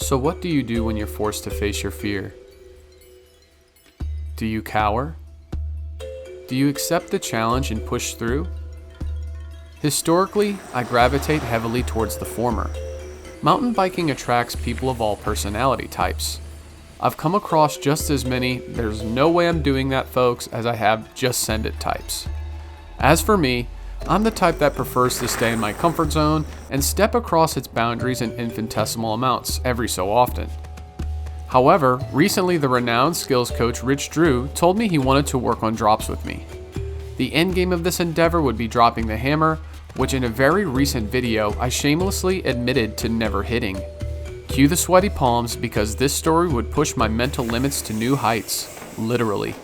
So what do you do when you're forced to face your fear? Do you cower? Do you accept the challenge and push through? Historically, I gravitate heavily towards the former. Mountain biking attracts people of all personality types. I've come across just as many "there's no way I'm doing that, folks" as I have "just send it" types. As for me, I'm the type that prefers to stay in my comfort zone and step across its boundaries in infinitesimal amounts every so often. However, recently the renowned skills coach Rich Drew told me he wanted to work on drops with me. The end game of this endeavor would be dropping the hammer, which in a very recent video I shamelessly admitted to never hitting. Cue the sweaty palms because this story would push my mental limits to new heights, literally.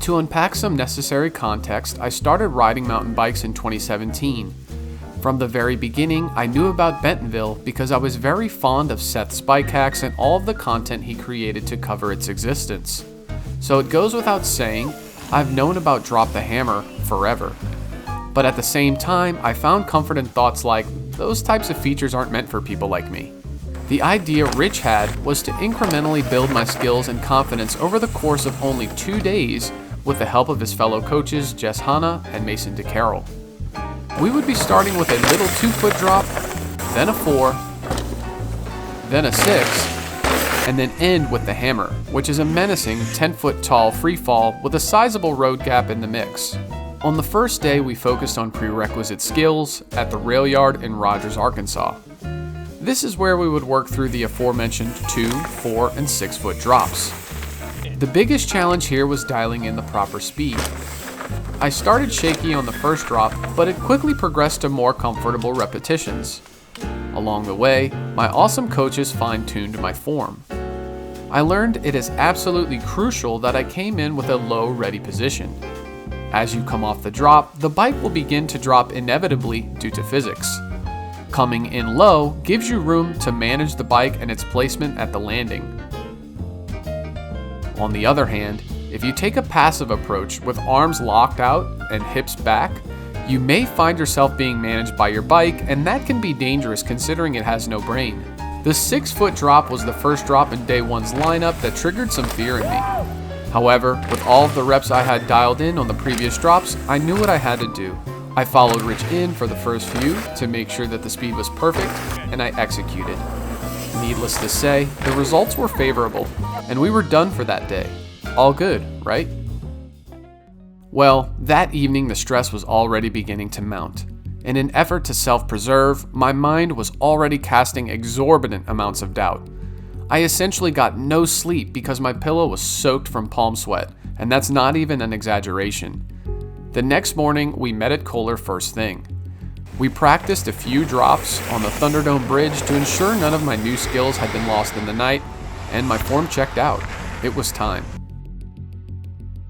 To unpack some necessary context, I started riding mountain bikes in 2017. From the very beginning, I knew about Bentonville because I was very fond of Seth's bike hacks and all of the content he created to cover its existence. So it goes without saying, I've known about Drop the Hammer forever. But at the same time, I found comfort in thoughts like, those types of features aren't meant for people like me. The idea Rich had was to incrementally build my skills and confidence over the course of only 2 days with the help of his fellow coaches Jess Hanna and Mason DeCarroll. We would be starting with a little 2-foot drop, then a 4, then a 6, and then end with the hammer, which is a menacing 10-foot tall free fall with a sizable road gap in the mix. On the first day, we focused on prerequisite skills at the rail yard in Rogers, Arkansas. This is where we would work through the aforementioned 2, 4, and 6-foot drops. The biggest challenge here was dialing in the proper speed. I started shaky on the first drop, but it quickly progressed to more comfortable repetitions. Along the way, my awesome coaches fine-tuned my form. I learned it is absolutely crucial that I came in with a low ready position. As you come off the drop, the bike will begin to drop inevitably due to physics. Coming in low gives you room to manage the bike and its placement at the landing. On the other hand, if you take a passive approach with arms locked out and hips back, you may find yourself being managed by your bike, and that can be dangerous considering it has no brain. The 6-foot drop was the first drop in day 1's lineup that triggered some fear in me. However, with all of the reps I had dialed in on the previous drops, I knew what I had to do. I followed Rich in for the first few to make sure that the speed was perfect, and I executed. Needless to say, the results were favorable, and we were done for that day. All good, right? Well, that evening the stress was already beginning to mount. In an effort to self-preserve, my mind was already casting exorbitant amounts of doubt. I essentially got no sleep because my pillow was soaked from palm sweat, and that's not even an exaggeration. The next morning, we met at Kohler first thing. We practiced a few drops on the Thunderdome Bridge to ensure none of my new skills had been lost in the night, and my form checked out. It was time.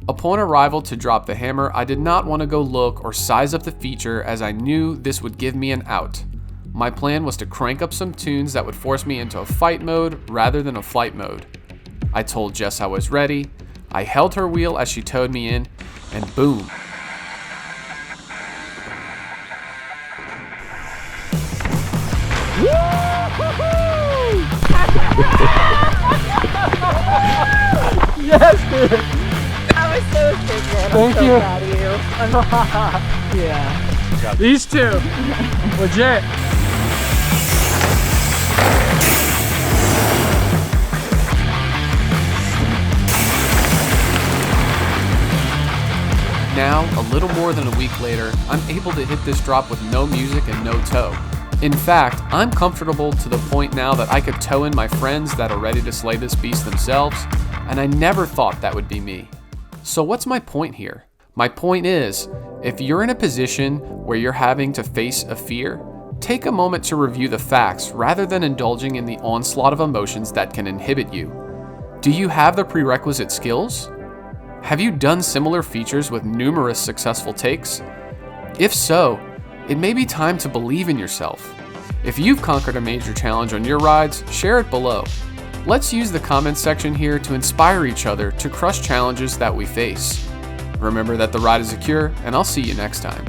Upon arrival to Drop the Hammer, I did not want to go look or size up the feature as I knew this would give me an out. My plan was to crank up some tunes that would force me into a fight mode rather than a flight mode. I told Jess I was ready, I held her wheel as she towed me in, and boom. Yes, dude! That was so sick, man. Thank I'm so you. proud of you. Yeah. These two, legit. Now, a little more than a week later, I'm able to hit this drop with no music and no toe. In fact, I'm comfortable to the point now that I could tow in my friends that are ready to slay this beast themselves, and I never thought that would be me. So what's my point here? My point is, if you're in a position where you're having to face a fear, take a moment to review the facts rather than indulging in the onslaught of emotions that can inhibit you. Do you have the prerequisite skills? Have you done similar features with numerous successful takes? If so, it may be time to believe in yourself. If you've conquered a major challenge on your rides, share it below. Let's use the comments section here to inspire each other to crush challenges that we face. Remember that the ride is a cure, and I'll see you next time.